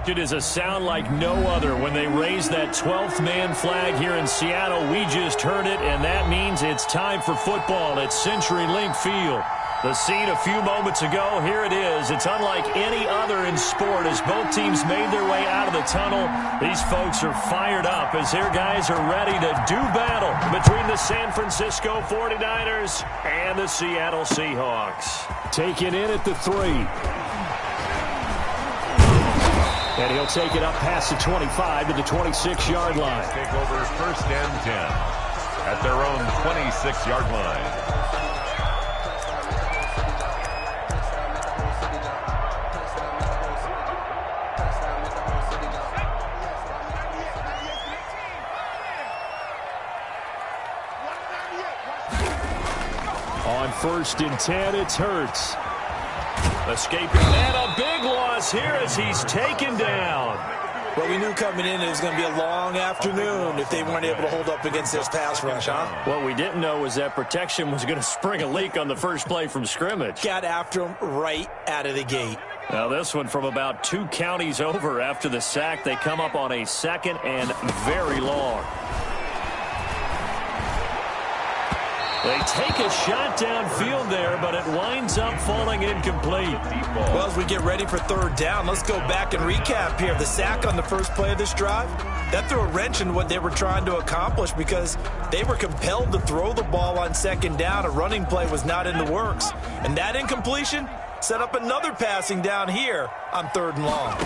It is a sound like no other when they raise that 12th man flag here in Seattle. We just heard it, and that means it's time for football at CenturyLink Field. The scene a few moments ago, here it is. It's unlike any other in sport as both teams made their way out of the tunnel. These folks are fired up as their guys are ready to do battle between the San Francisco 49ers and the Seattle Seahawks. Taken in at the 3. And he'll take it up past the 25 to the 26-yard line. Take over 1st and 10 at their own 26-yard line. On 1st and 10, it's Hurts. Escaping, and a big loss here as he's taken down. Well, we knew coming in it was going to be a long afternoon if they weren't able to hold up against this pass rush, huh? What we didn't know was that protection was going to spring a leak on the first play from scrimmage. Got after him right out of the gate. Now this one from about 2 counties over after the sack. They come up on a 2nd and very long. They take a shot downfield there, but it winds up falling incomplete. Well, as we get ready for 3rd down, let's go back and recap here. The sack on the first play of this drive, that threw a wrench in what they were trying to accomplish because they were compelled to throw the ball on 2nd down. A running play was not in the works. And that incompletion set up another passing down here on 3rd and long.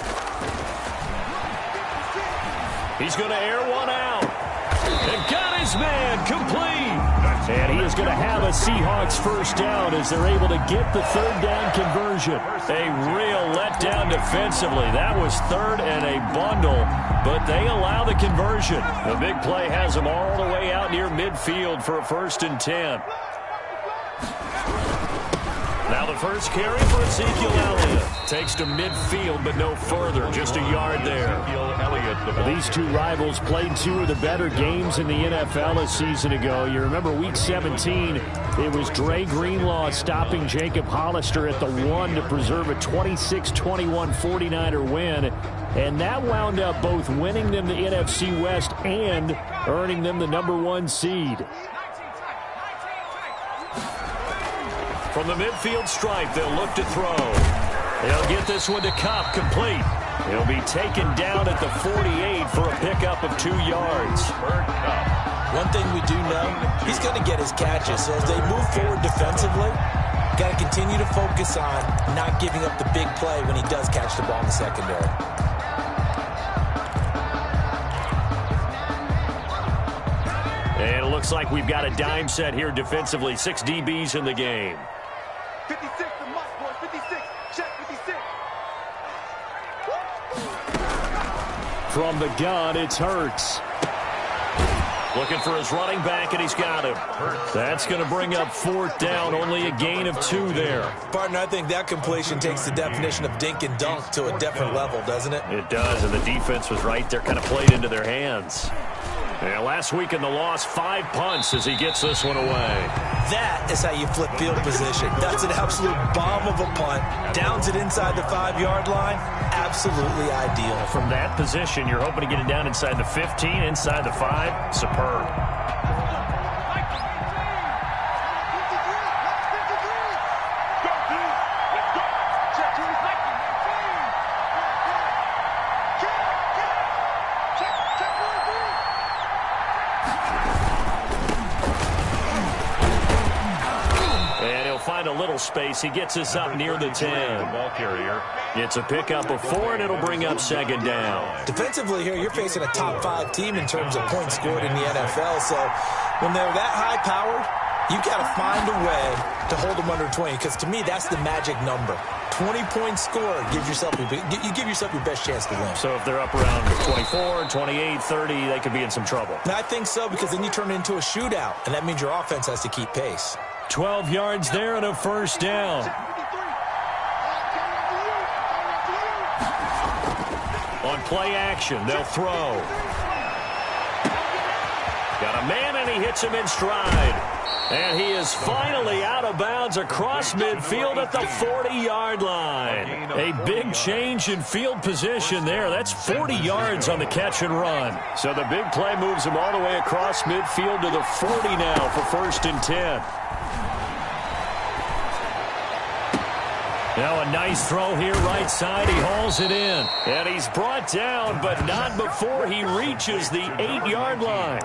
He's going to air one out. And got his man complete. And he is going to have a Seahawks 1st down as they're able to get the 3rd down conversion. A real letdown defensively. That was 3rd and a bundle, but they allow the conversion. The big play has them all the way out near midfield for a 1st and 10. Now the first carry for Ezekiel Elliott. Takes to midfield, but no further. Just a yard there. These two rivals played 2 of the better games in the NFL a season ago. You remember Week 17, it was Dre Greenlaw stopping Jacob Hollister at the 1 to preserve a 26-21 49er win. And that wound up both winning them the NFC West and earning them the #1 seed. From the midfield stripe, they'll look to throw. They'll get this one to Kupp, complete. He'll be taken down at the 48 for a pickup of 2 yards. One thing we do know, he's going to get his catches. So as they move forward defensively, got to continue to focus on not giving up the big play when he does catch the ball in the secondary. And it looks like we've got a dime set here defensively. 6 DBs in the game. 56, the must, boys. 56. Check 56. From the gun, it's Hurts. Looking for his running back, and he's got him. That's going to bring up 4th down. Only a gain of 2 there. Partner, I think that completion takes the definition of dink and dunk to a different level, doesn't it? It does, and the defense was right there, kind of played into their hands. And last week in the loss, 5 punts as he gets this one away. That is how you flip field position. That's an absolute bomb of a punt. Downs it inside the 5-yard line. Absolutely ideal. From that position, you're hoping to get it down inside the 15, inside the 5. Superb. Find a little space. He gets us up near the 10. Ball carrier. It's a pickup of 4, and it'll bring up 2nd down. Defensively here, you're facing a top 5 team in terms of points scored in the NFL. So when they're that high powered, you've got to find a way to hold them under 20. Because to me, that's the magic number. 20 points scored, you give yourself your best chance to win. So if they're up around 24, 28, 30, they could be in some trouble. And I think so, because then you turn it into a shootout, and that means your offense has to keep pace. 12 yards there and a 1st down. On play action, they'll throw. Got a man, and he hits him in stride. And he is finally out of bounds across midfield at the 40-yard line. A big change in field position there. That's 40 yards on the catch and run. So the big play moves him all the way across midfield to the 40 now for 1st and 10. Now a nice throw here right side. He hauls it in. And he's brought down, but not before he reaches the 8-yard line.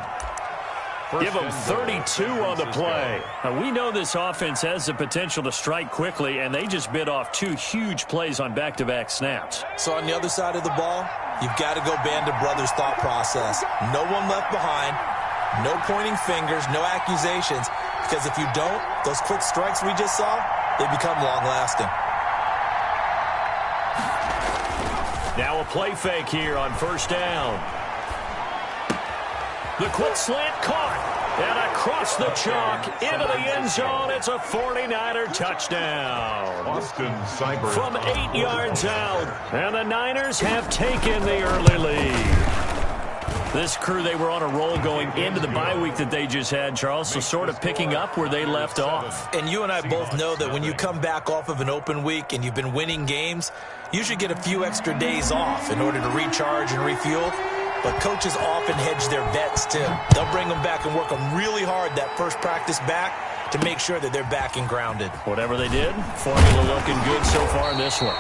Give him 32 on the play. Now, we know this offense has the potential to strike quickly, and they just bit off 2 huge plays on back-to-back snaps. So on the other side of the ball, you've got to go Band of Brothers thought process. No one left behind, no pointing fingers, no accusations, because if you don't, those quick strikes we just saw, they become long-lasting. Now a play fake here on 1st down. The quick slant caught, and across the chalk into the end zone. It's a 49er touchdown. Austin Seibert from 8 yards out, and the Niners have taken the early lead. This crew, they were on a roll going into the bye week that they just had, Charles, so sort of picking up where they left off. And you and I both know that when you come back off of an open week and you've been winning games, you should get a few extra days off in order to recharge and refuel. But coaches often hedge their bets, too. They'll bring them back and work them really hard that first practice back to make sure that they're back and grounded. Whatever they did, formula looking good so far in this one.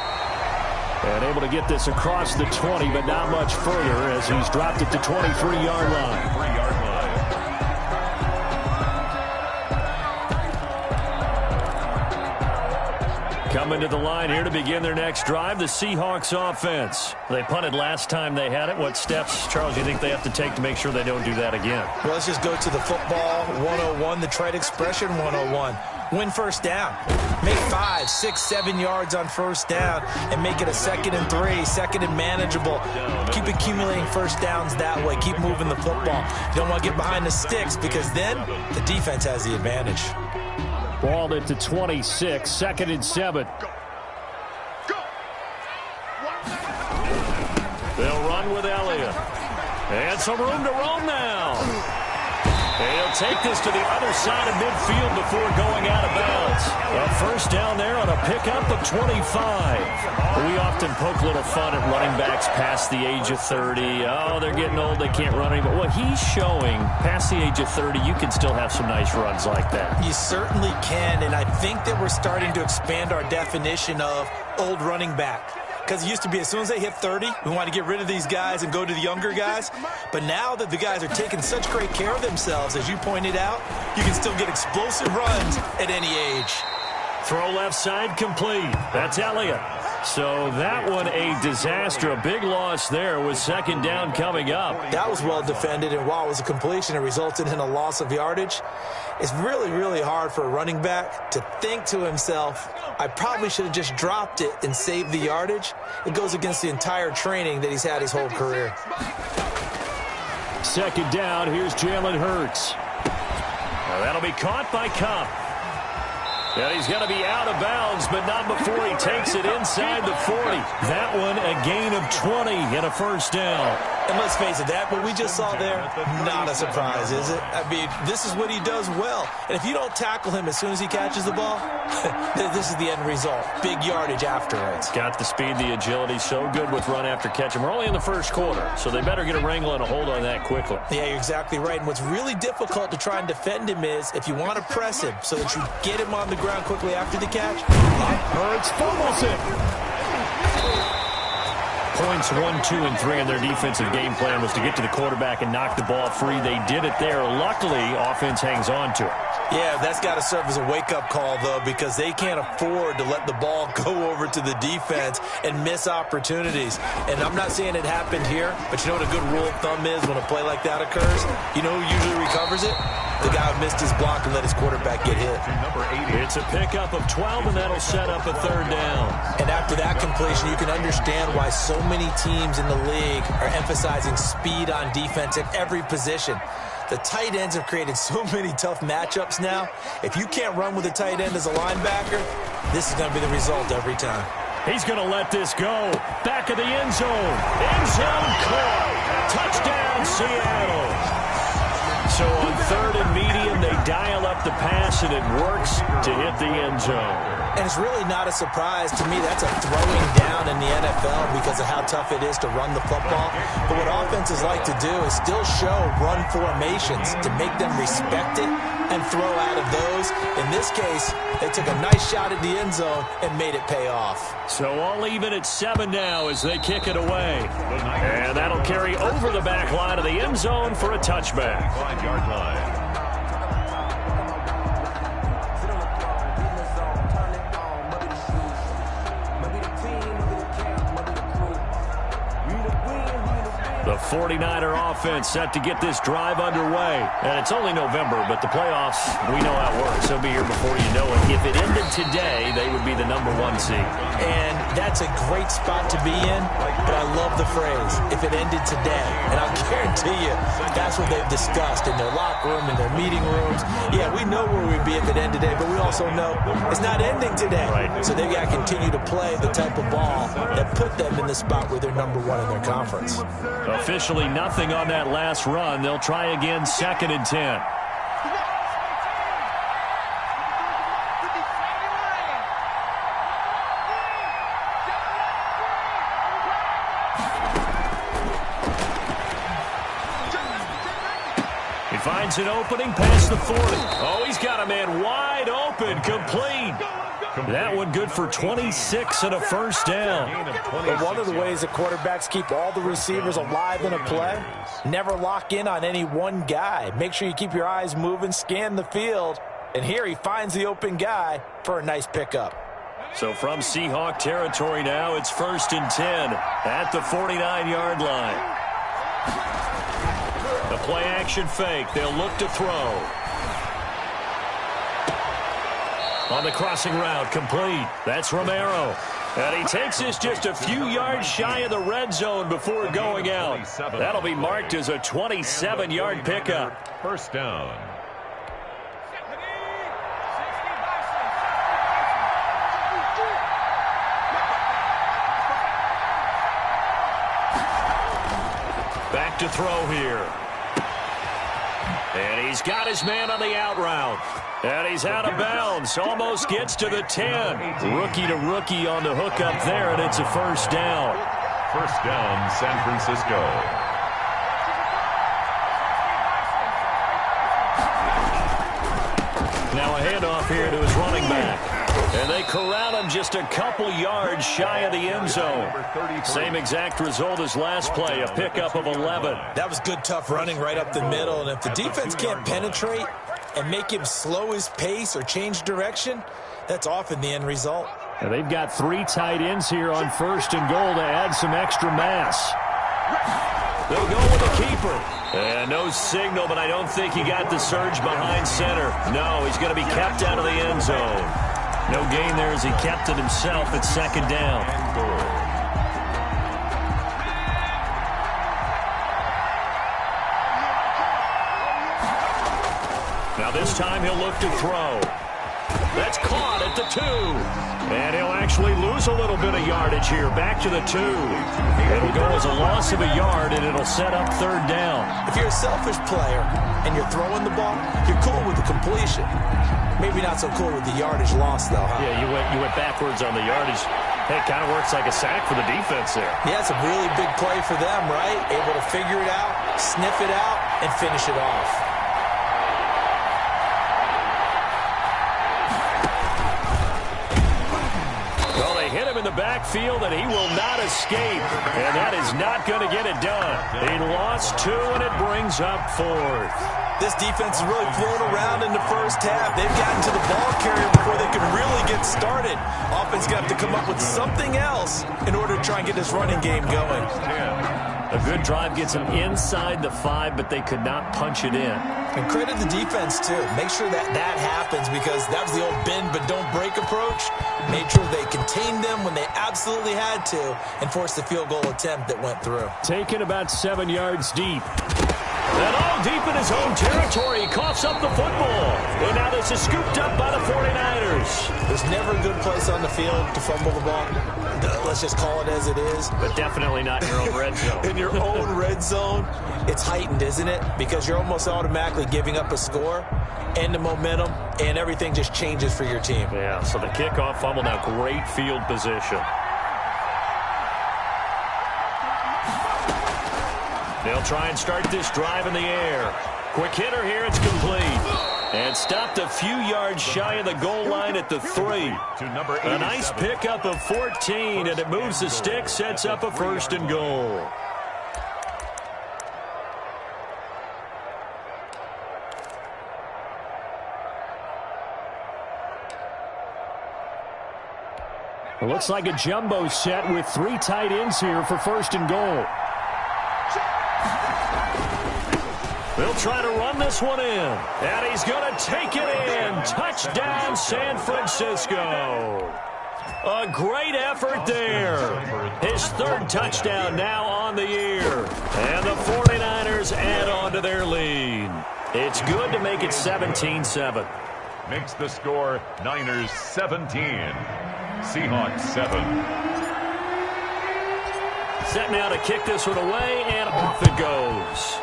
And able to get this across the 20, but not much further as he's dropped it to 23-yard line. Coming to the line here to begin their next drive, the Seahawks offense. They punted last time they had it. What steps, Charles, do you think they have to take to make sure they don't do that again? Well, let's just go to the football 101, the trade expression 101. Win first down. Make 5, 6, 7 yards on first down and make it a 2nd and 3, 2nd and manageable. Keep accumulating first downs that way. Keep moving the football. You don't want to get behind the sticks because then the defense has the advantage. Balled it to 26, 2nd and 7. They'll run with Elliott. And some room to roam now. He'll take this to the other side of midfield before going out of bounds. A first down there on a pickup of 25. We often poke a little fun at running backs past the age of 30. Oh, they're getting old, they can't run anymore. Well, he's showing past the age of 30, you can still have some nice runs like that. You certainly can, and I think that we're starting to expand our definition of old running back. Because it used to be as soon as they hit 30, we want to get rid of these guys and go to the younger guys. But now that the guys are taking such great care of themselves, as you pointed out, you can still get explosive runs at any age. Throw left side complete. That's Elliott. So that one a disaster. A big loss there with 2nd down coming up. That was well defended, and while it was a completion, it resulted in a loss of yardage. It's really, really hard for a running back to think to himself, I probably should have just dropped it and saved the yardage. It goes against the entire training that he's had his whole career. 2nd down, here's Jalen Hurts. Now that'll be caught by Kupp. And he's going to be out of bounds, but not before he takes it inside the 40. That one a gain of 20 and a first down. And let's face it, that what we just saw there, not a surprise, is it? I mean, this is what he does well. And if you don't tackle him as soon as he catches the ball, this is the end result. Big yardage afterwards. Got the speed, the agility, so good with run after catch. And we're only in the first quarter, so they better get a wrangle and a hold on that quickly. Yeah, you're exactly right. And what's really difficult to try and defend him is if you want to press him so that you get him on the ground quickly after the catch. Hurts fumbles it. Points 1, 2, and 3 in their defensive game plan was to get to the quarterback and knock the ball free. They did it there. Luckily, offense hangs on to it. Yeah, that's got to serve as a wake-up call, though, because they can't afford to let the ball go over to the defense and miss opportunities. And I'm not saying it happened here, but you know what a good rule of thumb is when a play like that occurs? You know who usually recovers it? The guy who missed his block and let his quarterback get hit. It's a pickup of 12, and that'll set up a 3rd down. And after that completion, you can understand why so many teams in the league are emphasizing speed on defense at every position. The tight ends have created so many tough matchups now. If you can't run with a tight end as a linebacker, this is going to be the result every time. He's going to let this go. Back of the end zone. End zone caught. Touchdown, Seattle. So on 3rd and medium. They dial up the pass, and it works to hit the end zone. And it's really not a surprise to me. That's a throwing down in the NFL because of how tough it is to run the football. But what offenses like to do is still show run formations to make them respect it and throw out of those. In this case, they took a nice shot at the end zone and made it pay off. So all even at 7 now as they kick it away. And that'll carry over the back line of the end zone for a touchback. 5-yard line. The 49er offense set to get this drive underway. And it's only November, but the playoffs, we know how it works. They'll be here before you know it. If it ended today, they would be the #1 seed. And that's a great spot to be in, but I love the phrase, if it ended today. And I'll guarantee you, that's what they've discussed in their locker room, in their meeting rooms. Yeah, we know where we'd be if it ended today, but we also know it's not ending today. Right. So they've got to continue to play the type of ball that put them in the spot where they're #1 in their conference. Officially nothing on that last run. They'll try again 2nd and 10. He finds an opening past the 40. Oh, he's got a man wide open, complete. That one good for 26 and a first down. But one of the ways that quarterbacks keep all the receivers alive in a play, never lock in on any one guy. Make sure you keep your eyes moving, scan the field. And here he finds the open guy for a nice pickup. So from Seahawk territory now, it's 1st and 10 at the 49-yard line. The play action fake. They'll look to throw. On the crossing route, complete. That's Romero. And he takes this just a few yards shy of the red zone before going out. That'll be marked as a 27-yard pickup. First down. Back to throw here. And he's got his man on the out route. And he's out of bounds. Almost gets to the 10. Rookie to rookie on the hook up there, and it's a first down. First down, San Francisco. Now a handoff here to his running back. And they corral him just a couple yards shy of the end zone. Same exact result as last play, a pickup of 11. That was good, tough running right up the middle. And if the defense can't penetrate and make him slow his pace or change direction, that's often the end result. And they've got 3 tight ends here on 1st and goal to add some extra mass. They'll go with the keeper. And no signal, but I don't think he got the surge behind center. No, he's going to be kept out of the end zone. No gain there as he kept it himself at 2nd down. Now this time he'll look to throw. That's caught at the 2. And he'll actually lose a little bit of yardage here. Back to the 2. It'll go as a loss of a yard, and it'll set up 3rd down. If you're a selfish player and you're throwing the ball, you're cool with the completion. Maybe not so cool with the yardage loss, though, huh? Yeah, you went backwards on the yardage. Hey, it kind of works like a sack for the defense there. Yeah, it's a really big play for them, right? Able to figure it out, sniff it out, and finish it off. Well, they hit him in the backfield, and he will not escape. And that is not going to get it done. He lost 2, and it brings up 4th. This defense is really flown around in the first half. They've gotten to the ball carrier before they can really get started. Offense got to come up with something else in order to try and get this running game going. A good drive gets them inside the 5, but they could not punch it in. And credit the defense, too. Make sure that happens because that was the old bend but don't break approach. Made sure they contained them when they absolutely had to and forced the field goal attempt that went through. Taken about 7 yards deep. And all deep in his own territory, he coughs up the football. And now this is scooped up by the 49ers. There's never a good place on the field to fumble the ball. Let's just call it as it is. But definitely not in your own red zone. In your own red zone, it's heightened, isn't it? Because you're almost automatically giving up a score and the momentum, and everything just changes for your team. Yeah, so the kickoff fumble, now great field position. They'll try and start this drive in the air. Quick hitter here, it's complete. And stopped a few yards shy of the goal line at the 3. A nice pickup of 14, and it moves the stick, sets up a 1st and goal. It looks like a jumbo set with 3 tight ends here for 1st and goal. They'll try to run this one in. And he's going to take it in. Touchdown, San Francisco. A great effort there. His 3rd touchdown now on the year. And the 49ers add on to their lead. It's good to make it 17-7. Makes the score Niners 17. Seahawks 7. Set now to kick this one away, and off it goes.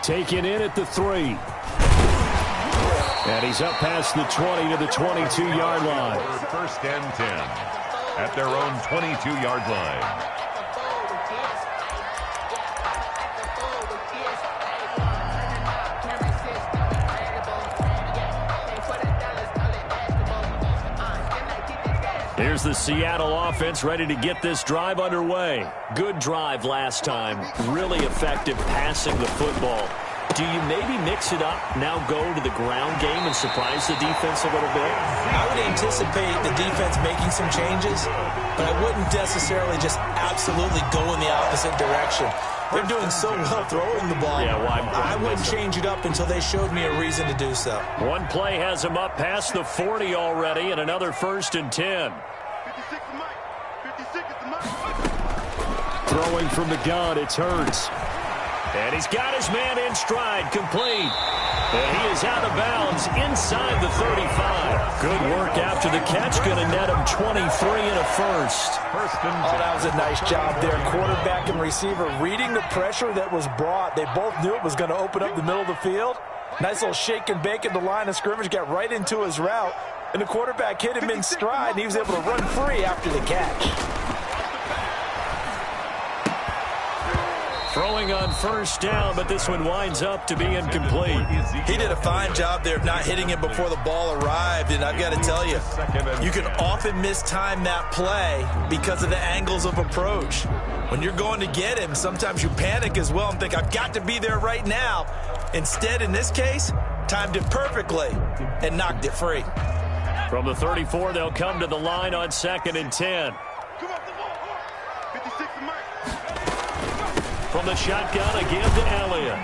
Taken in at the 3. And he's up past the 20 to the 22-yard line. 1st and 10 at their own 22-yard line. Here's the Seattle offense ready to get this drive underway. Good drive last time. Really effective passing the football. Do you maybe mix it up, now go to the ground game and surprise the defense a little bit? I would anticipate the defense making some changes, but I wouldn't necessarily just absolutely go in the opposite direction. They're doing so well throwing the ball. Yeah, why? I wouldn't change it up until they showed me a reason to do so. One play has him up past the 40 already, and another 1st and 10. 56 is Mike. 56 is the Mike. Throwing from the gun, it's Hurts. And he's got his man in stride, complete. And he is out of bounds inside the 35. Good work after the catch, going to net him 23 and a 1st. Oh, that was a nice job there. Quarterback and receiver reading the pressure that was brought. They both knew it was going to open up the middle of the field. Nice little shake and bake at the line of scrimmage, got right into his route. And the quarterback hit him in stride, and he was able to run free after the catch. Throwing on 1st down, but this one winds up to be incomplete. He did a fine job there of not hitting it before the ball arrived, and I've got to tell you, you can often mistime that play because of the angles of approach. When you're going to get him, sometimes you panic as well and think, I've got to be there right now. Instead, in this case, timed it perfectly and knocked it free. From the 34, they'll come to the line on 2nd and 10. Come off the ball. 56 is Mike. From the shotgun, again to Elliott.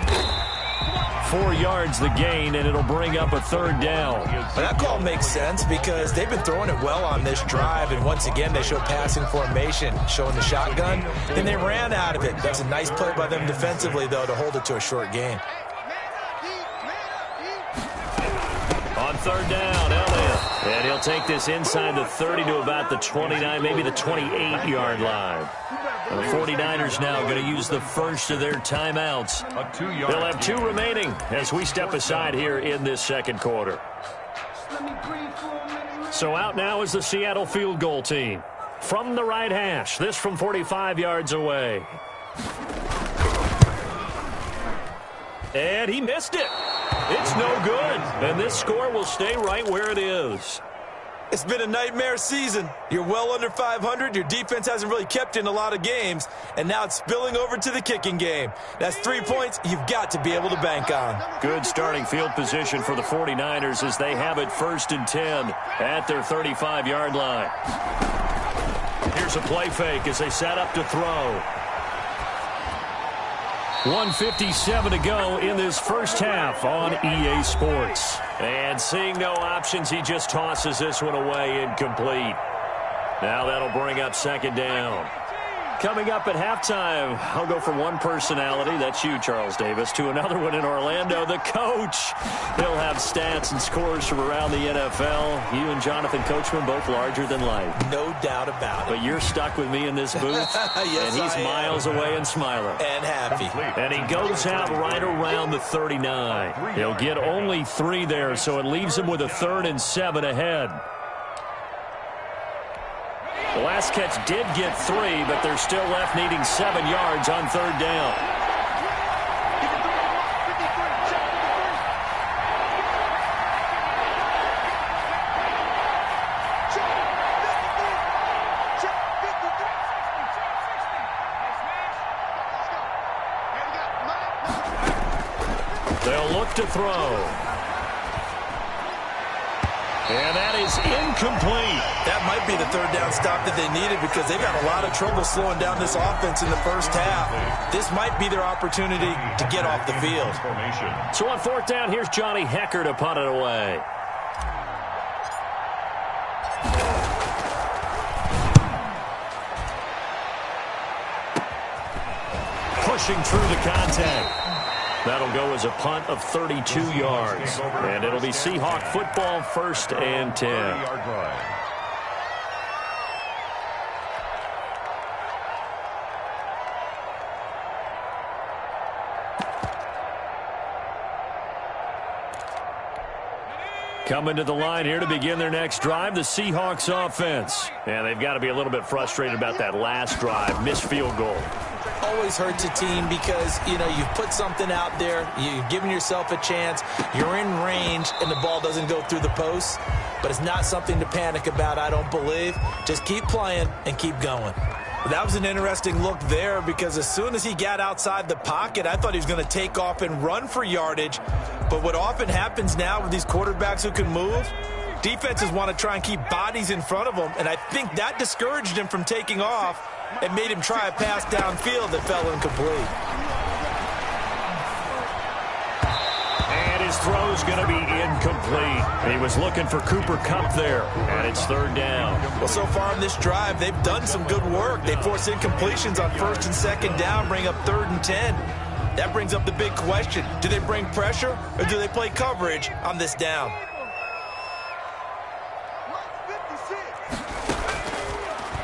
4 yards the gain, and it'll bring up a 3rd down. Well, that call makes sense because they've been throwing it well on this drive, and once again, they show passing formation, showing the shotgun, and they ran out of it. That's a nice play by them defensively, though, to hold it to a short gain. On 3rd down, Elliott. And he'll take this inside the 30 to about the 29, maybe the 28-yard line. The 49ers now going to use the first of their timeouts. They'll have 2 remaining as we step aside here in this 2nd quarter. So out now is the Seattle field goal team. From the right hash, this from 45 yards away. And he missed it. It's no good. And this score will stay right where it is. It's been a nightmare season. You're well under 500. Your defense hasn't really kept in a lot of games. And now it's spilling over to the kicking game. That's 3 points you've got to be able to bank on. Good starting field position for the 49ers as they have it 1st and 10 at their 35-yard line. Here's a play fake as they set up to throw. 1:57 to go in this first half on EA Sports. And seeing no options, he just tosses this one away incomplete. Now that'll bring up 2nd down. Coming up at halftime, I'll go from one personality, that's you, Charles Davis, to another one in Orlando, the coach. He'll have stats and scores from around the NFL. You and Jonathan Coachman both larger than life. No doubt about it. But you're stuck with me in this booth, yes, and he's miles away and smiling. And happy. And he goes out right around the 39. He'll get only 3 there, so it leaves him with a 3rd and 7 ahead. The last catch did get 3, but they're still left needing 7 yards on 3rd down. They'll look to throw. And that is incomplete. That might be the 3rd down stop that they needed because they've had a lot of trouble slowing down this offense in the first half. This might be their opportunity to get off the field. So on 4th down, here's Johnny Hekker to punt it away. Pushing through the contact. That'll go as a punt of 32 yards. And it'll be Seahawk football, 1st and 10. Coming to the line here to begin their next drive, the Seahawks offense. And they've got to be a little bit frustrated about that last drive, missed field goal. Always hurts a team because, you've put something out there, you've given yourself a chance, you're in range, and the ball doesn't go through the posts. But it's not something to panic about, I don't believe. Just keep playing and keep going. That was an interesting look there because as soon as he got outside the pocket, I thought he was going to take off and run for yardage. But what often happens now with these quarterbacks who can move, defenses want to try and keep bodies in front of them, and I think that discouraged him from taking off and made him try a pass downfield that fell incomplete. And his throw's going to be incomplete. He was looking for Cooper Kupp there, and it's 3rd down. Well, so far in this drive, they've done some good work. They force incompletions on 1st and 2nd down, bring up 3rd and 10. That brings up the big question. Do they bring pressure, or do they play coverage on this down?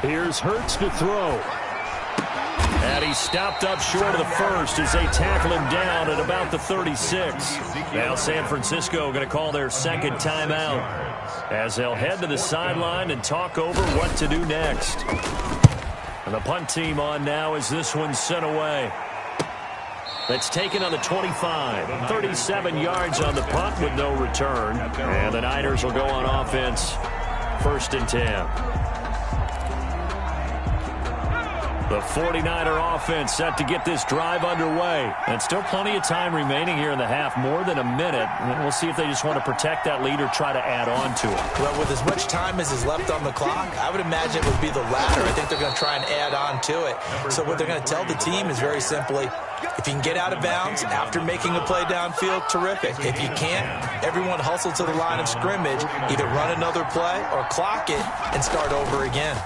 Here's Hurts to throw. And he stopped up short of the 1st as they tackle him down at about the 36. Now San Francisco going to call their 2nd timeout as they'll head to the sideline and talk over what to do next. And the punt team on now as this one's sent away. That's taken on the 25. 37 yards on the punt with no return. And the Niners will go on offense. 1st and 10. The 49er offense set to get this drive underway. And still plenty of time remaining here in the half, more than a minute. And we'll see if they just want to protect that lead or try to add on to it. Well, with as much time as is left on the clock, I would imagine it would be the latter. I think they're going to try and add on to it. So what they're going to tell the team is very simply, if you can get out of bounds after making a play downfield, terrific. If you can't, everyone hustle to the line of scrimmage, either run another play or clock it and start over again.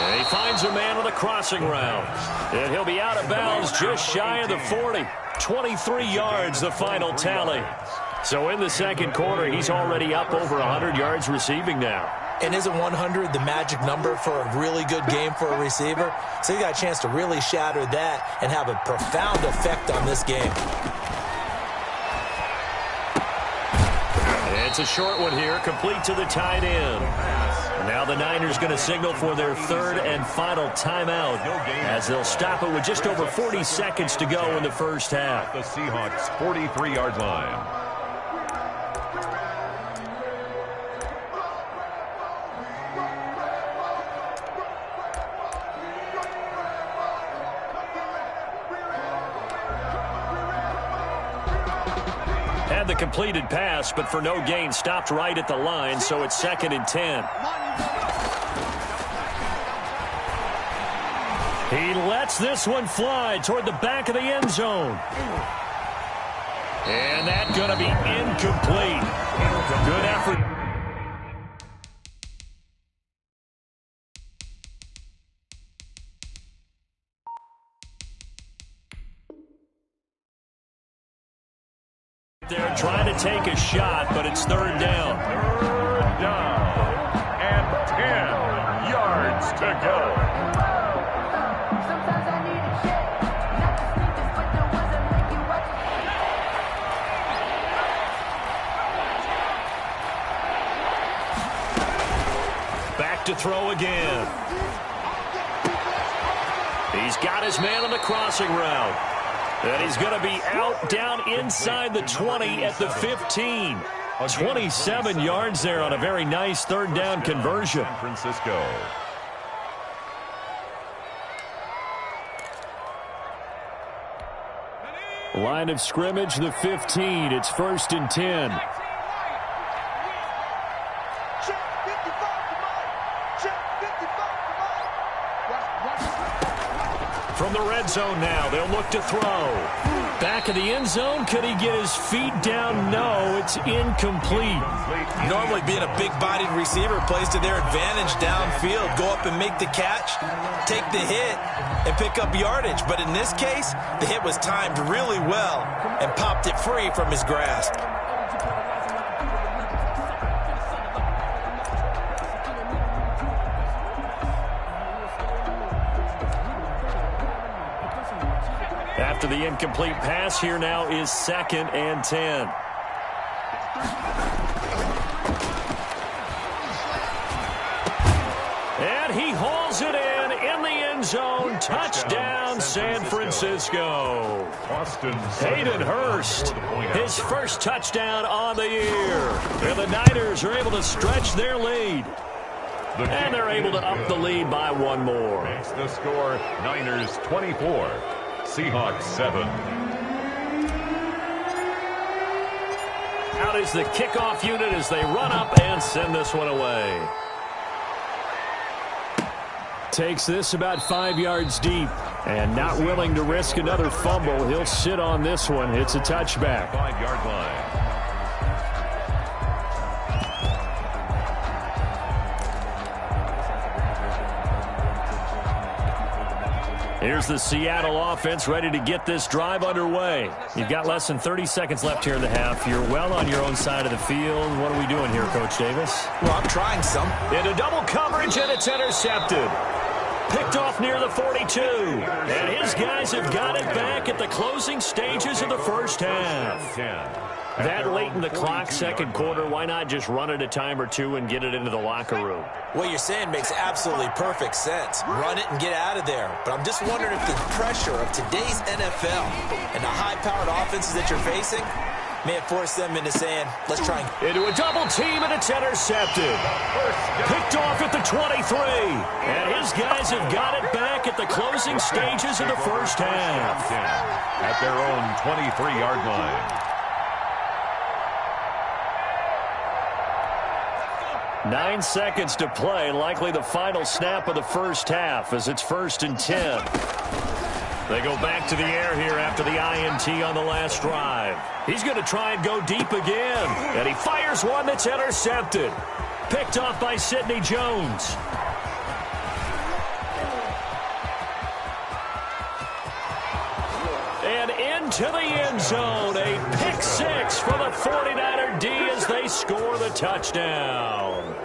And he finds a man on a crossing route. And he'll be out of bounds just shy of the 40. 23 yards, the final tally. So in the 2nd quarter, he's already up over 100 yards receiving now. And isn't 100 the magic number for a really good game for a receiver? So you got a chance to really shatter that and have a profound effect on this game. It's a short one here, complete to the tight end. Now the Niners going to signal for their 3rd and final timeout as they'll stop it with just over 40 seconds to go in the first half. The Seahawks 43-yard line. Had the completed pass, but for no gain, stopped right at the line, so it's 2nd and 10. He lets this one fly toward the back of the end zone. And that's going to be incomplete. Good effort. They're trying to take a shot, but it's third down. Third down and 10 yards to go. Back to throw again. He's got his man on the crossing route. And he's going to be out down inside the 20 at the 15. 27 yards there on a very nice third down conversion. San Francisco. Line of scrimmage, the 15. It's 1st and 10. From the red zone now, they'll look to throw. Back of the end zone, could he get his feet down? No, it's incomplete. Normally being a big-bodied receiver plays to their advantage downfield. Go up and make the catch, take the hit, and pick up yardage. But in this case, the hit was timed really well and popped it free from his grasp. After the incomplete pass, here now is 2nd and 10. And he hauls it in the end zone. Touchdown, San Francisco. Hayden Hurst, his first touchdown on the year. And the Niners are able to stretch their lead. And they're able to up the lead by one more. Makes the score Niners 24. Seahawks 7. Out is the kickoff unit as they run up and send this one away. Takes this about 5 yards deep. And not willing to risk another fumble. He'll sit on this one. It's a touchback. 5-yard line. Here's the Seattle offense ready to get this drive underway. You've got less than 30 seconds left here in the half. You're well on your own side of the field. What are we doing here, Coach Davis? Well, I'm trying some. Into double coverage, and it's intercepted. Picked off near the 42. And his guys have got it back at the closing stages of the first half. That late in the clock, second quarter, why not just run it a time or two and get it into the locker room? What you're saying makes absolutely perfect sense. Run it and get out of there. But I'm just wondering if the pressure of today's NFL and the high-powered offenses that you're facing may have forced them into saying, let's try and... Into a double team, and it's intercepted. Picked off at the 23. And his guys have got it back at the closing stages of the first half. At their own 23-yard line. 9 seconds to play, likely the final snap of the first half as it's 1st and 10. They go back to the air here after the INT on the last drive. He's going to try and go deep again. And he fires one that's intercepted. Picked off by Sidney Jones. And into the end zone. A pick six for the 49er D as they score the touchdown.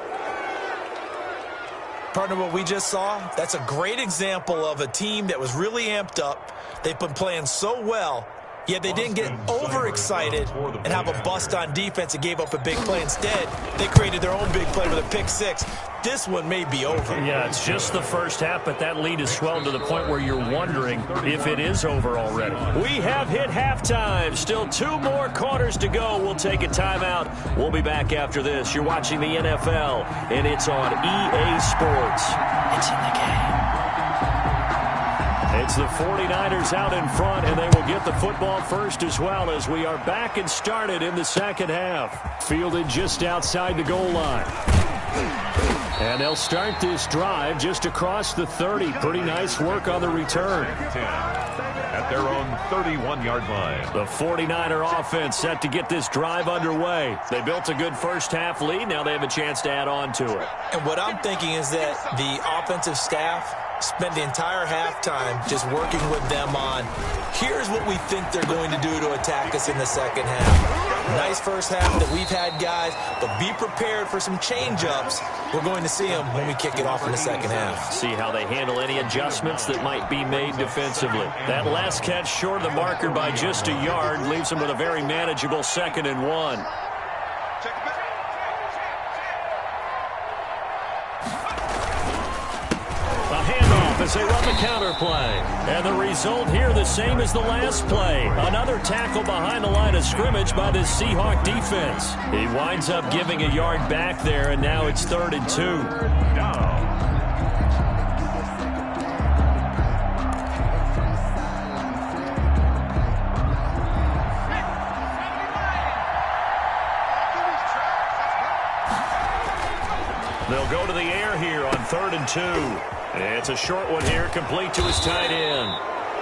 Partner, what we just saw, that's a great example of a team that was really amped up. They've been playing so well, yet they didn't get overexcited and have a bust on defense and gave up a big play. Instead, they created their own big play with a pick six. This one may be over. Yeah, it's just the first half, but that lead has swelled to the point where you're wondering if it is over already. We have hit halftime. Still 2 more quarters to go. We'll take a timeout. We'll be back after this. You're watching the NFL, and it's on EA Sports. It's in the game. It's the 49ers out in front, and they will get the football first as well as we are back and started in the second half. Fielded just outside the goal line. And they'll start this drive just across the 30. Pretty nice work on the return. 10 at their own 31-yard line. The 49er offense set to get this drive underway. They built a good first half lead. Now they have a chance to add on to it. And what I'm thinking is that the offensive staff spent the entire halftime just working with them on, here's what we think they're going to do to attack us in the second half. Nice first half that we've had, guys, but be prepared for some change-ups. We're going to see them when we kick it off in the second half. See how they handle any adjustments that might be made defensively. That last catch short of the marker by just a yard leaves them with a very manageable 2nd and 1. As they run the counter play. And the result here the same as the last play. Another tackle behind the line of scrimmage by this Seahawk defense. He winds up giving a yard back there, and now it's 3rd and 2. They'll go to the air here on 3rd and 2. It's a short one here, complete to his tight end.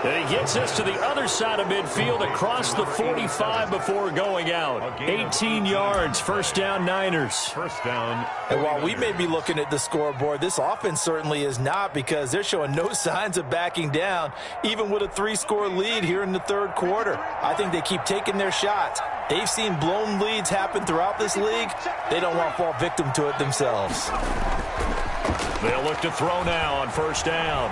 And he gets us to the other side of midfield across the 45 before going out. 18 yards, first down Niners. First down. And while we may be looking at the scoreboard, this offense certainly is not, because they're showing no signs of backing down, even with a 3-score lead here in the 3rd quarter. I think they keep taking their shots. They've seen blown leads happen throughout this league. They don't want to fall victim to it themselves. They'll look to throw now on first down.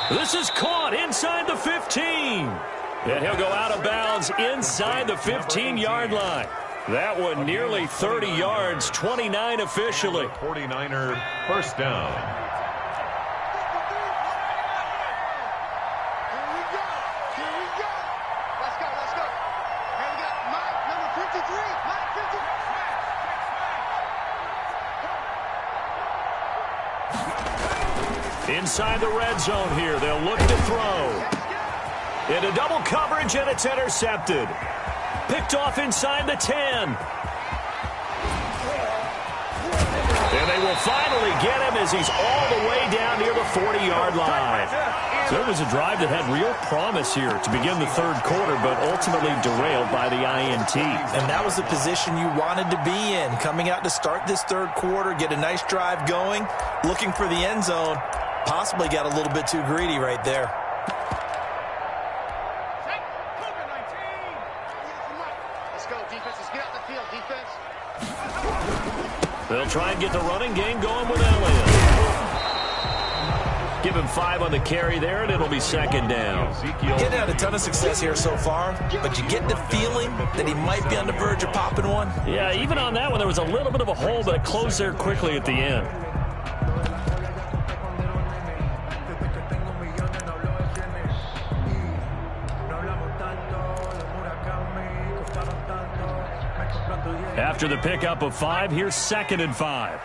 This is caught inside the 15. And he'll go out of bounds inside the 15-yard line. That one nearly 30 yards, 29 officially. 49er first down. Here we go. Let's go. Here we go. Mike, number 53. Mike, 53. Inside the red zone here, they'll look to throw. Into double coverage, and it's intercepted. Picked off inside the 10. And they will finally get him as he's all the way down near the 40-yard line. So it was a drive that had real promise here to begin the 3rd quarter, but ultimately derailed by the INT. And that was the position you wanted to be in, coming out to start this 3rd quarter, get a nice drive going, looking for the end zone. Possibly got a little bit too greedy right there. Let's go, defense. Let's get out the field, defense. They'll try and get the running game going with Elliott. Give him 5 on the carry there, and it'll be 2nd down. Getting had a ton of success here so far, but you get the feeling that he might be on the verge of popping one. Yeah, even on that one, there was a little bit of a hole, but it closed there quickly at the end. After the pickup of 5, here's 2nd and 5.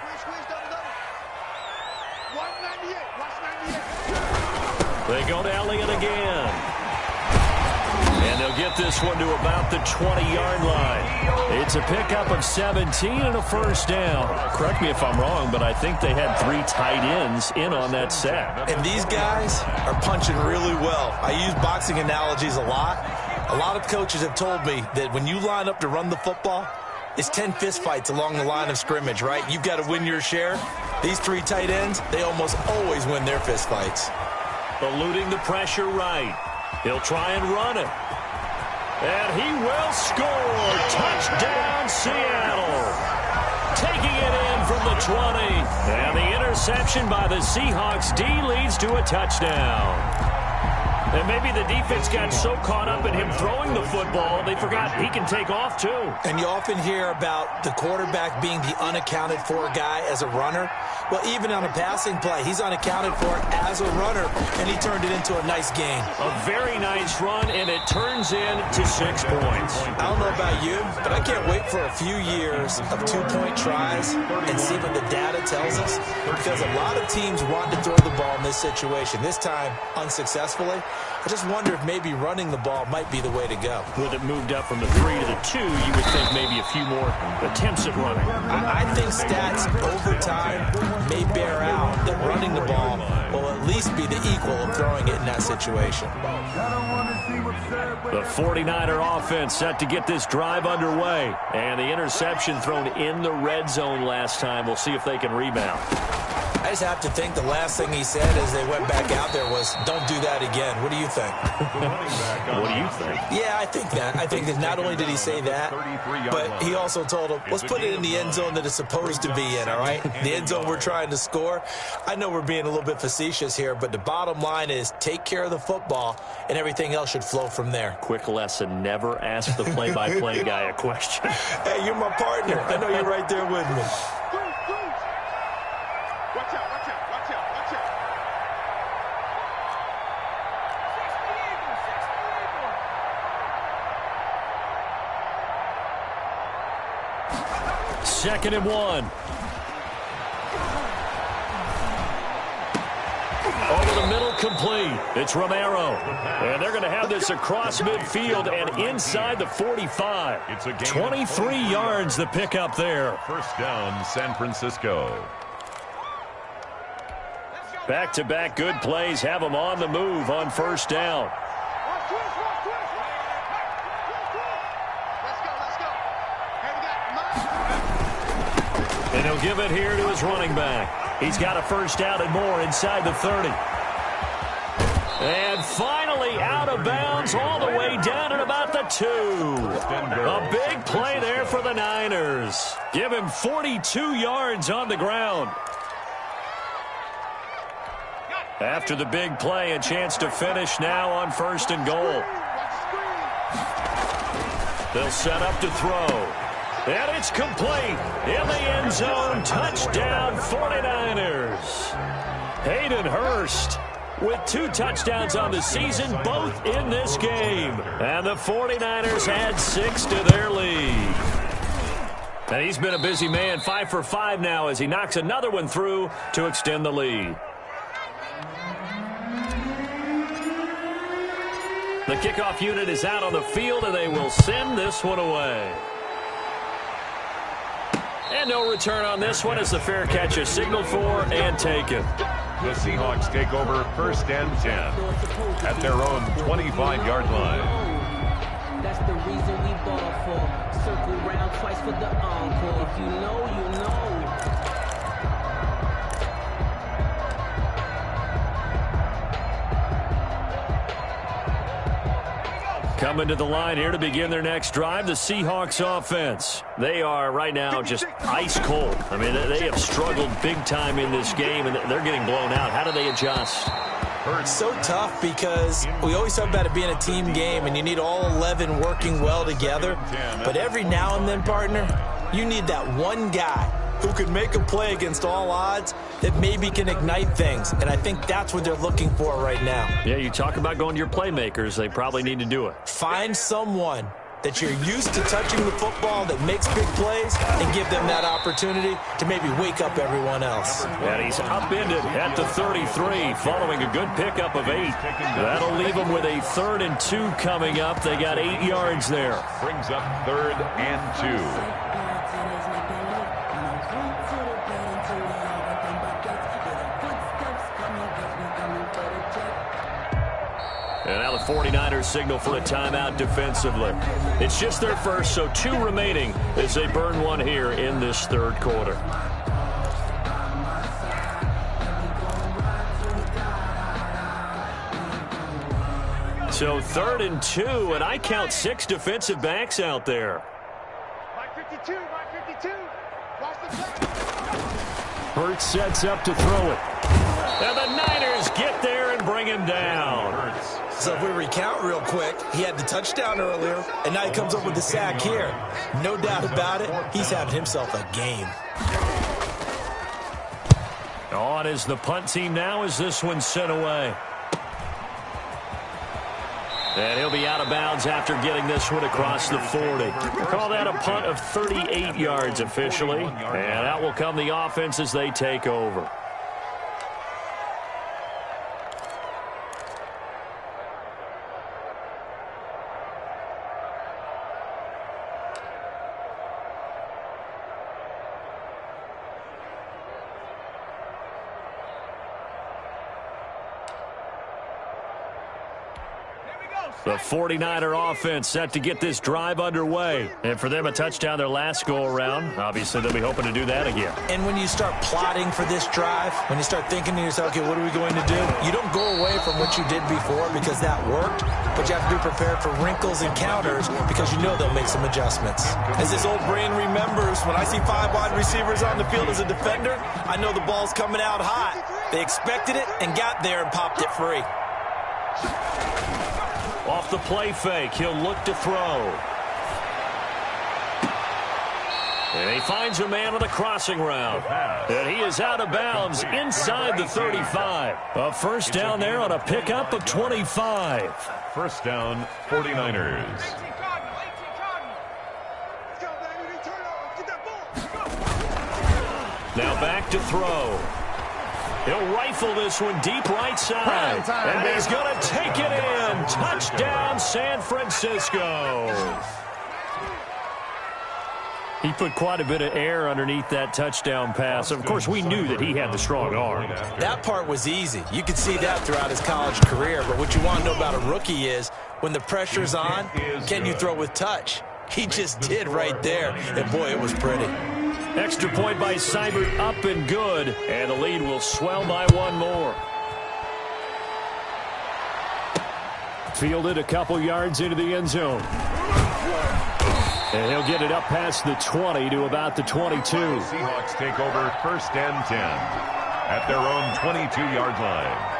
They go to Elliott again. And they'll get this one to about the 20-yard line. It's a pickup of 17 and a first down. Correct me if I'm wrong, but I think they had 3 tight ends in on that set. And these guys are punching really well. I use boxing analogies a lot. A lot of coaches have told me that when you line up to run the football, it's 10 fistfights along the line of scrimmage, right? You've got to win your share. These 3 tight ends, they almost always win their fistfights. Eluding the pressure right. He'll try and run it. And he will score. Touchdown, Seattle. Taking it in from the 20. And the interception by the Seahawks D leads to a touchdown. And maybe the defense got so caught up in him throwing the football, they forgot he can take off too. And you often hear about the quarterback being the unaccounted for guy as a runner. Well, even on a passing play, he's unaccounted for as a runner, and he turned it into a nice game. A very nice run, and it turns into 6 points. I don't know about you, but I can't wait for a few years of 2-point tries and see what the data tells us, because a lot of teams want to throw the ball in this situation, this time unsuccessfully. I just wonder if maybe running the ball might be the way to go. With it moved up from the 3 to the 2, you would think maybe a few more attempts at running. I think stats over time may bear out that running the ball will at least be the equal of throwing it in that situation. The 49er offense set to get this drive underway. And the interception thrown in the red zone last time. We'll see if they can rebound. I just have to think the last thing he said as they went back out there was, don't do that again. What do you think? What do you think? Yeah, I think that. I think that not only did he say that, but he also told him, let's put it in the end zone that it's supposed to be in, all right? The end zone we're trying to score. I know we're being a little bit facetious here, but the bottom line is take care of the football, and everything else should flow from there. Quick lesson, never ask the play-by-play guy a question. Hey, you're my partner. I know you're right there with me. Watch out, watch out, watch out, watch out. 2nd and 1. Over the middle, complete. It's Romero. And they're going to have this across midfield and inside the 45. It's a gain 23 yards the pickup there. First down, San Francisco. Back-to-back good plays have them on the move on first down. Watch twist, watch twist. Let's go, let's go. Hey, we got Mike. And he'll give it here to his running back. He's got a first down and more inside the 30. And finally out of bounds all the way down at about the 2. A big play there for the Niners. Give him 42 yards on the ground. After the big play, a chance to finish now on 1st and goal. They'll set up to throw. And it's complete. In the end zone, touchdown 49ers. Hayden Hurst with 2 touchdowns on the season, both in this game. And the 49ers add 6 to their lead. And he's been a busy man, 5 for 5 now as he knocks another one through to extend the lead. The kickoff unit is out on the field, and they will send this one away. And no return on this one as the fair catch is signaled for and taken. The Seahawks take over 1st and 10 at their own 25-yard line. That's the reason we ball for. Circle round twice for the encore. If you know, you know. Coming to the line here to begin their next drive, the Seahawks offense. They are right now just ice cold. I mean, they have struggled big time in this game, and they're getting blown out. How do they adjust? It's so tough because we always talk about it being a team game, and you need all 11 working well together. But every now and then, partner, you need that one guy who can make a play against all odds that maybe can ignite things. And I think that's what they're looking for right now. Yeah, you talk about going to your playmakers. They probably need to do it. Find someone that you're used to touching the football that makes big plays and give them that opportunity to maybe wake up everyone else. And he's upended at the 33 following a good pickup of 8. That'll leave them with a 3rd and 2 coming up. They got 8 yards there. Brings up 3rd and 2. And now the 49ers signal for a timeout defensively. It's just their first, so 2 remaining as they burn one here in this 3rd quarter. So 3rd and 2, and I count 6 defensive backs out there. Mike 52, Mike 52. Watch the play. Hurts sets up to throw it. And the Niners get there and bring him down. So if we recount real quick, he had the touchdown earlier, and now he comes up with the sack here. No doubt about it, he's having himself a game. On is the punt team now as this one's sent away. And he'll be out of bounds after getting this one across the 40. Call that a punt of 38 yards officially. And out will come the offense as they take over. The 49er offense set to get this drive underway. And for them, a touchdown their last go-around. Obviously, they'll be hoping to do that again. And when you start plotting for this drive, when you start thinking to yourself, okay, what are we going to do? You don't go away from what you did before because that worked, but you have to be prepared for wrinkles and counters because you know they'll make some adjustments. As this old brain remembers, when I see 5 wide receivers on the field as a defender, I know the ball's coming out hot. They expected it and got there and popped it free. Off the play fake, he'll look to throw. And he finds a man on the crossing route. And he is out of bounds inside the 35. A first down there on a pickup of 25. First down, 49ers. Now back to throw. He'll rifle this one deep right side. And he's going to take it in. Touchdown, San Francisco. He put quite a bit of air underneath that touchdown pass. Of course, we knew that he had the strong arm. That part was easy. You could see that throughout his college career. But what you want to know about a rookie is when the pressure's on, can you throw with touch? He just did right there. And, boy, it was pretty. Extra point by Seibert, up and good. And the lead will swell by one more. Fielded a couple yards into the end zone. And he'll get it up past the 20 to about the 22. Seahawks take over first and 10 at their own 22-yard line.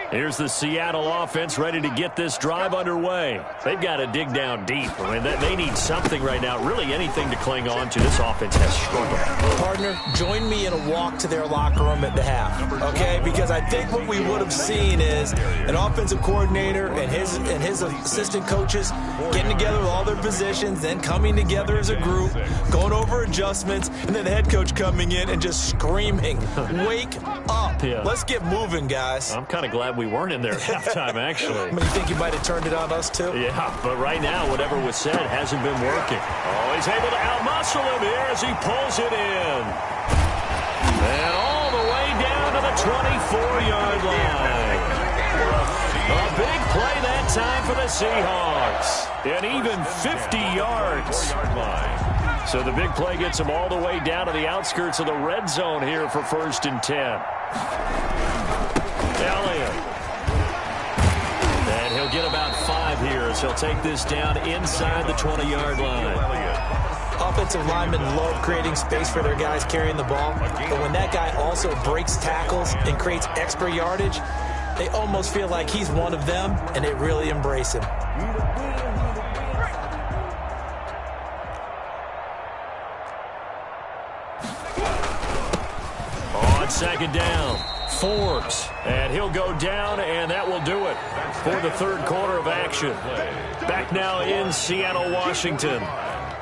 Here's the Seattle offense ready to get this drive underway. They've got to dig down deep. I mean, they need something right now, really anything to cling on to. This offense has struggled. Partner, join me in a walk to their locker room at the half, okay? Because I think what we would have seen is an offensive coordinator and his assistant coaches getting together with all their positions, then coming together as a group, going over adjustments, and then the head coach coming in and just screaming, wake up. Yeah. Let's get moving, guys. I'm kind of glad we weren't in there at halftime, actually. I mean, you think you might have turned it on us, too? Yeah, but right now, whatever was said hasn't been working. Oh, he's able to outmuscle him here as he pulls it in. And all the way down to the 24-yard line. A big play that time for the Seahawks. And even 50 yards. So the big play gets him all the way down to the outskirts of the red zone here for first and 10. Elliott. And he'll get about 5 here as he'll take this down inside the 20-yard line. Offensive linemen love creating space for their guys carrying the ball, but when that guy also breaks tackles and creates extra yardage, they almost feel like he's one of them, and they really embrace him. On second down, Forbes, and he'll go down, and that will do it for the third quarter of action. Back now in Seattle, Washington.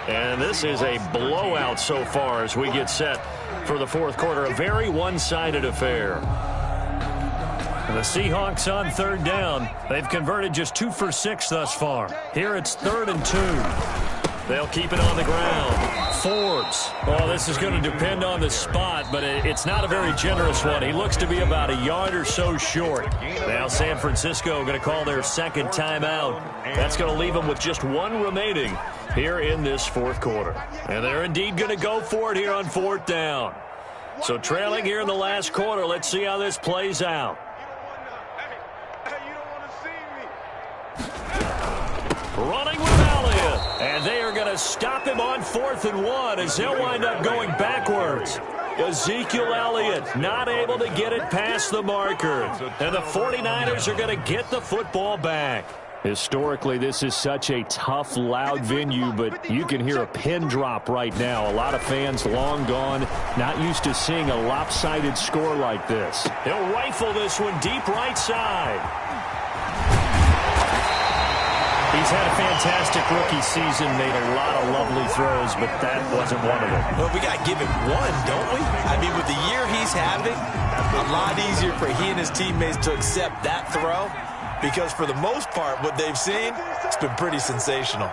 And this is a blowout so far as we get set for the fourth quarter. A very one-sided affair. And the Seahawks on third down. They've converted just 2 for 6 thus far. Here it's 3rd and 2. They'll keep it on the ground. Forbes. Well, this is going to depend on the spot, but it's not a very generous one. He looks to be about a yard or so short. Now San Francisco going to call their second timeout. That's going to leave them with just 1 remaining here in this fourth quarter. And they're indeed going to go for it here on 4th down. So trailing here in the last quarter, let's see how this plays out. Running with Elliott. And they are going to stop him on 4th and 1 as he'll wind up going backwards. Ezekiel Elliott not able to get it past the marker. And the 49ers are going to get the football back. Historically, this is such a tough, loud venue, but you can hear a pin drop right now. A lot of fans long gone, not used to seeing a lopsided score like this. He'll rifle this one deep right side. He's had a fantastic rookie season, made a lot of lovely throws, but that wasn't one of them. Well, we got to give him one, don't we? I mean, with the year he's having, a lot easier for he and his teammates to accept that throw. Because for the most part, what they've seen, it's been pretty sensational.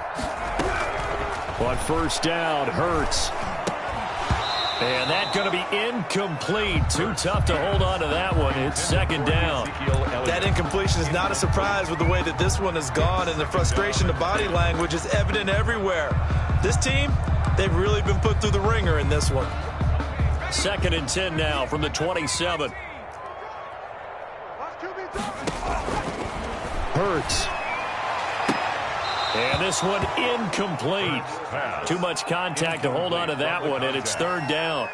On first down, Hurts. And that's going to be incomplete. Too tough to hold on to that one. It's second down. That incompletion is not a surprise with the way that this one has gone, and the frustration, the body language is evident everywhere. This team, they've really been put through the ringer in this one. Second and 10 now from the 27. Hurts. And this one incomplete. Too much contact to hold on to that one, and it's third down.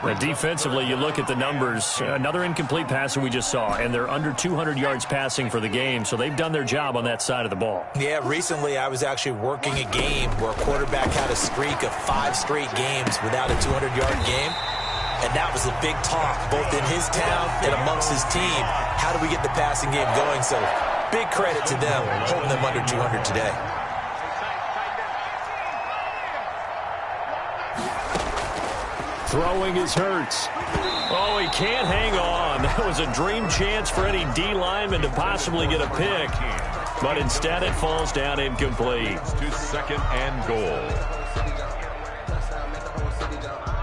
Now, defensively, you look at the numbers. Another incomplete pass that we just saw, and they're under 200 yards passing for the game, so they've done their job on that side of the ball. Yeah, recently I was actually working a game where a quarterback had a streak of 5 straight games without a 200-yard game, and that was a big talk, both in his town and amongst his team. How do we get the passing game going? So big credit to them, holding them under 200 today. Throwing is Hurts. Oh, he can't hang on. That was a dream chance for any D lineman to possibly get a pick. But instead it falls down incomplete. To second and goal.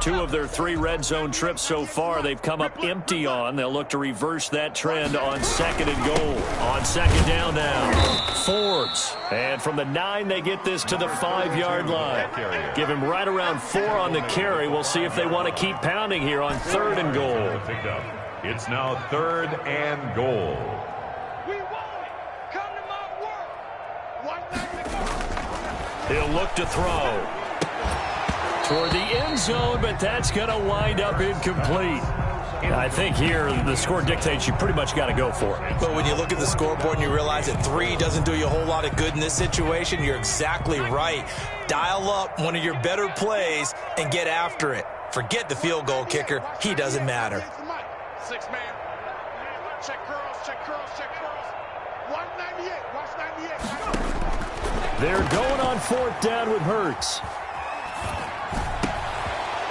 2 of their 3 red zone trips so far, they've come up empty on. They'll look to reverse that trend on second and goal. On second down now, Forbes. And from the 9, they get this to the 5-yard line. Give him right around 4 on the carry. We'll see if they want to keep pounding here on third and goal. It's now third and goal. We want it. Come to my work. He'll look to throw toward the end zone, but that's going to wind up incomplete. I think here the score dictates you pretty much got to go for it. But when you look at the scoreboard and you realize that 3 doesn't do you a whole lot of good in this situation, you're exactly right. Dial up one of your better plays and get after it. Forget the field goal kicker. He doesn't matter. 6-man. Check curls, check curls, check curls. 198. Watch 98. They're going on fourth down with Hurts.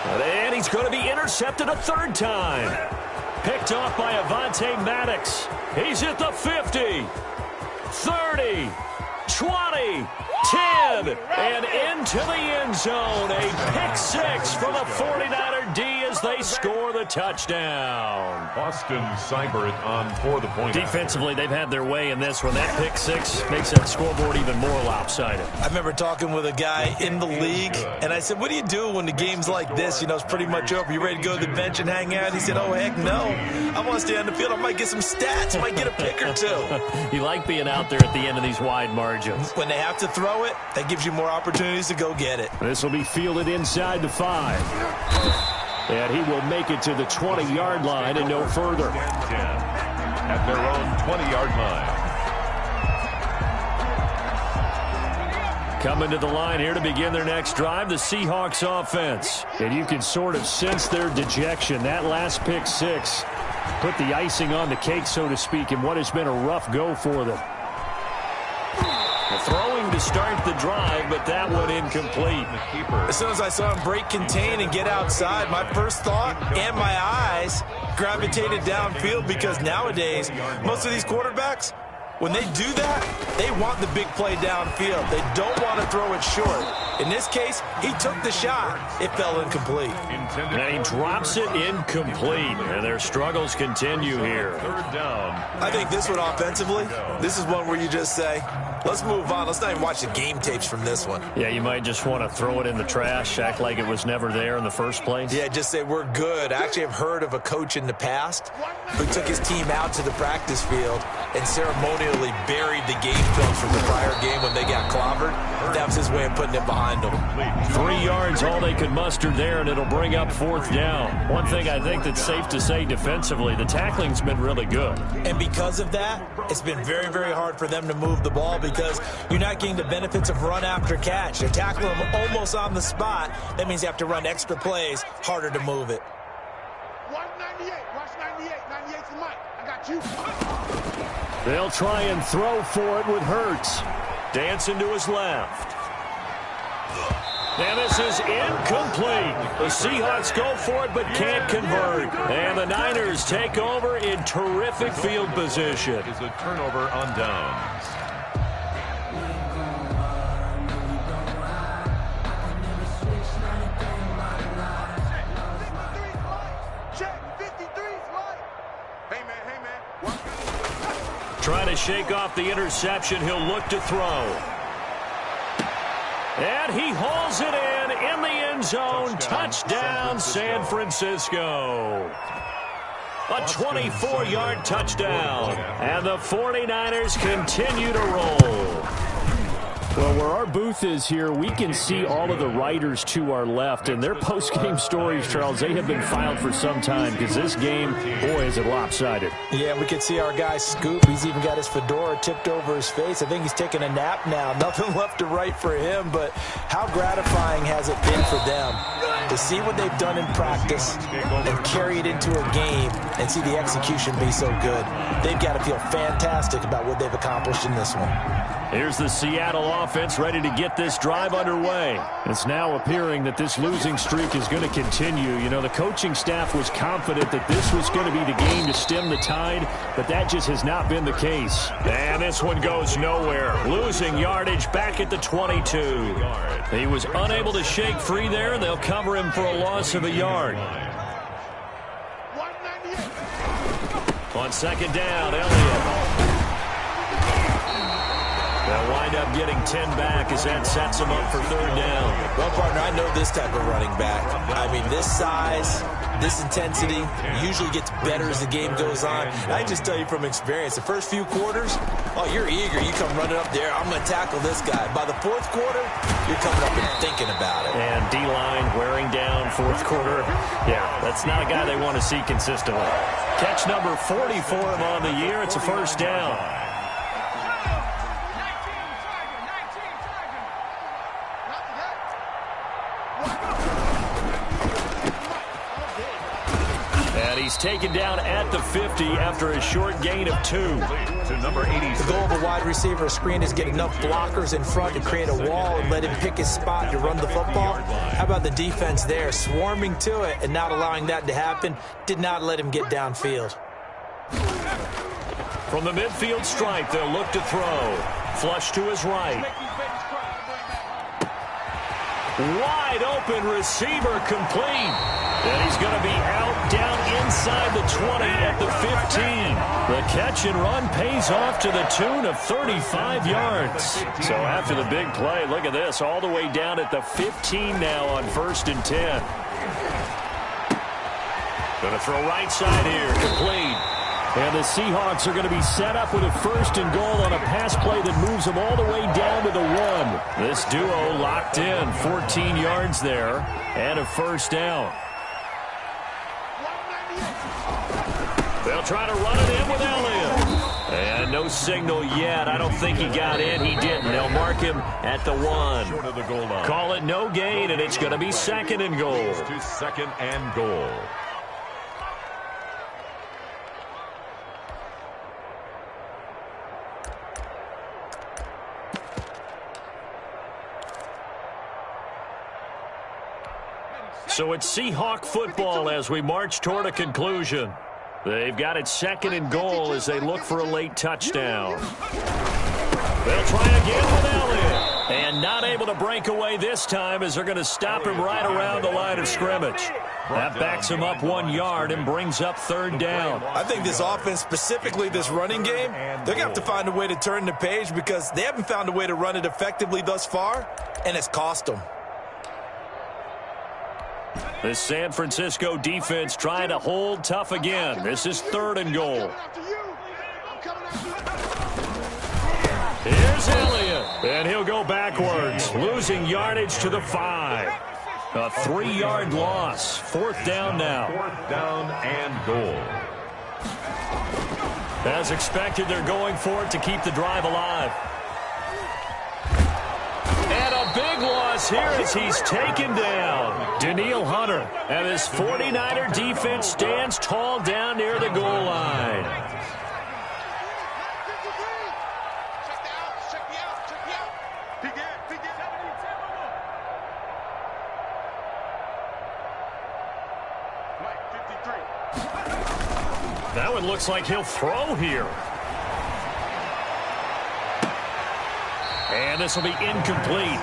And he's going to be intercepted a third time. Picked off by Avonte Maddox. He's at the 50, 30, 20, 10, and into the end zone. A pick-6 from a 49er D as they score the touchdown. Austin Seibert on for the point. Defensively, they've had their way in this one. That pick-6 makes that scoreboard even more lopsided. I remember talking with a guy in the league, and I said, what do you do when the game's like this? You know, it's pretty much over. You ready to go to the bench and hang out? He said, oh, heck no. I want to stay on the field. I might get some stats. Might get a pick or 2. You like being out there at the end of these wide margins. When they have to throw it, that gives you more opportunities to go get it. This will be fielded inside the 5. And he will make it to the 20-yard line and no further. 10 at their own 20-yard line. Coming to the line here to begin their next drive, the Seahawks offense. And you can sort of sense their dejection. That last pick-6 put the icing on the cake, so to speak, in what has been a rough go for them. Throwing to start the drive, but that one incomplete. As soon as I saw him break contain and get outside, my first thought and my eyes gravitated downfield, because nowadays, most of these quarterbacks, when they do that, they want the big play downfield. They don't want to throw it short. In this case, he took the shot. It fell incomplete. And he drops it incomplete. And their struggles continue here. Third down. I think this one offensively, this is one where you just say, let's move on. Let's not even watch the game tapes from this one. Yeah, you might just want to throw it in the trash, act like it was never there in the first place. Yeah, just say we're good. I actually have heard of a coach in the past who took his team out to the practice field and ceremonially buried the game film from the prior game when they got clobbered. That was his way of putting it behind them. 3 yards, all they could muster there, and it'll bring up fourth down. One thing I think that's safe to say defensively, the tackling's been really good. And because of that, it's been very, very hard for them to move the ball, because you're not getting the benefits of run after catch. They're tackling them almost on the spot. That means you have to run extra plays, harder to move it. 198. Watch 98. 98's the mic. I got you. They'll try and throw for it with Hurts. Dancing to his left. And this is incomplete. The Seahawks go for it but can't convert. And the Niners take over in terrific field position. Is a turnover on downs. Trying to shake off the interception. He'll look to throw. And he hauls it in the end zone. Touchdown, San Francisco. A 24-yard touchdown. And the 49ers continue to roll. Well, where our booth is here, we can see all of the writers to our left. And their post-game stories, Charles, they have been filed for some time because this game, boy, is it lopsided. Yeah, we can see our guy Scoop. He's even got his fedora tipped over his face. I think he's taking a nap now. Nothing left to write for him, but how gratifying has it been for them to see what they've done in practice and carry it into a game and see the execution be so good. They've got to feel fantastic about what they've accomplished in this one. Here's the Seattle offense ready to get this drive underway. It's now appearing that this losing streak is going to continue. You know, the coaching staff was confident that this was going to be the game to stem the tide, but that just has not been the case. And this one goes nowhere. Losing yardage back at the 22. He was unable to shake free there, and they'll cover him for a loss of a yard. On second down, Elliott. They'll wind up getting 10 back as that sets them up for third down. Well, partner, I know this type of running back. I mean, this size, this intensity usually gets better as the game goes on. And I just tell you from experience, the first few quarters, oh, you're eager. You come running up there, I'm going to tackle this guy. By the fourth quarter, you're coming up and thinking about it. And D-line wearing down fourth quarter. Yeah, that's not a guy they want to see consistently. Catch number 40 for him on the year. It's a first down. And he's taken down at the 50 after a short gain of 2. To number 80. The goal of a wide receiver screen is get enough blockers in front to create a wall and let him pick his spot to run the football. How about the defense there, swarming to it and not allowing that to happen? Did not let him get downfield. From the midfield stripe, they'll look to throw. Flush to his right. Wide open receiver complete. And he's going to be out down inside the 20 at the 15. The catch and run pays off to the tune of 35 yards. So after the big play, look at this, all the way down at the 15 now on 1st and 10. Going to throw right side here, complete. And the Seahawks are going to be set up with a 1st and goal on a pass play that moves them all the way down to the 1. This duo locked in, 14 yards there, and a first down. They'll try to run it in with Elliott. And no signal yet. I don't think he got in. He didn't. They'll mark him at the 1. Short of the goal line. Call it no gain, and it's going to be 2nd and goal. To 2nd and goal. So it's Seahawk football as we march toward a conclusion. They've got it 2nd and goal as they look for a late touchdown. They'll try again with Elliott. And not able to break away this time as they're going to stop him right around the line of scrimmage. That backs him up 1 yard and brings up 3rd down. I think this offense, specifically this running game, they're going to have to find a way to turn the page because they haven't found a way to run it effectively thus far, and it's cost them. The San Francisco defense trying to hold tough again. This is 3rd and goal. Here's Elliott, and he'll go backwards, losing yardage to the 5. A 3-yard loss. 4th down now. 4th down and goal. As expected, they're going for it to keep the drive alive. And a big loss here as he's taken down. Danielle Hunter. And his 49er defense stands tall down near the goal line. That one looks like he'll throw here. And this will be incomplete.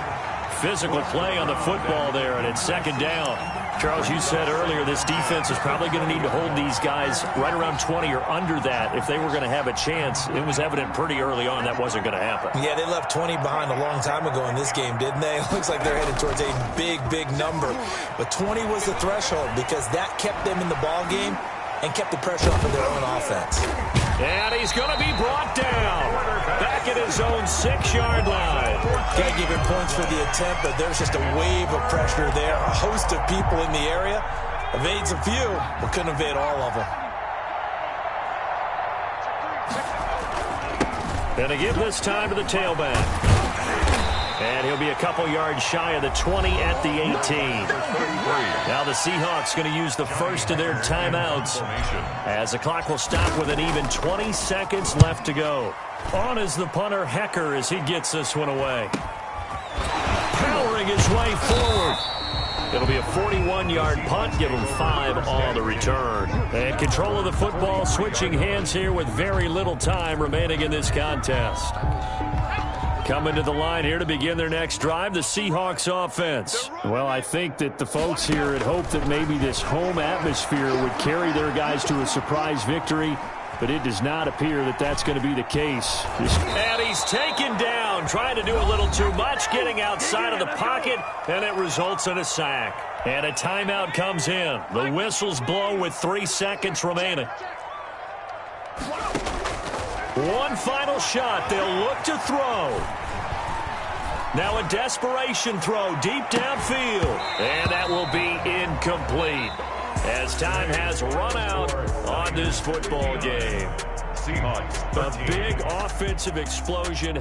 Physical play on the football there, and it's 2nd down. Charles, you said earlier this defense is probably going to need to hold these guys right around 20 or under that if they were going to have a chance. It was evident pretty early on that wasn't going to happen. Yeah, they left 20 behind a long time ago in this game, didn't they? It looks like they're headed towards a big, big number. But 20 was the threshold because that kept them in the ball game and kept the pressure off of their own offense. And he's going to be brought down back at his own 6-yard line. Got to give him points for the attempt, but there's just a wave of pressure there. A host of people in the area. Evades a few, but couldn't evade all of them. And to give this time to the tailback. And he'll be a couple yards shy of the 20 at the 18. Now the Seahawks going to use the first of their timeouts as the clock will stop with an even 20 seconds left to go. On is the punter, Hecker, as he gets this one away. Powering his way forward. It'll be a 41-yard punt. Give him 5 on the return. And control of the football switching hands here with very little time remaining in this contest. Coming to the line here to begin their next drive, the Seahawks offense. Well, I think that the folks here had hoped that maybe this home atmosphere would carry their guys to a surprise victory, but it does not appear that that's going to be the case. And he's taken down, trying to do a little too much, getting outside of the pocket, and it results in a sack. And a timeout comes in. The whistles blow with 3 seconds remaining. One final shot. They'll look to throw. Now a desperation throw deep downfield. And that will be incomplete as time has run out on this football game. Seahawks. A big offensive explosion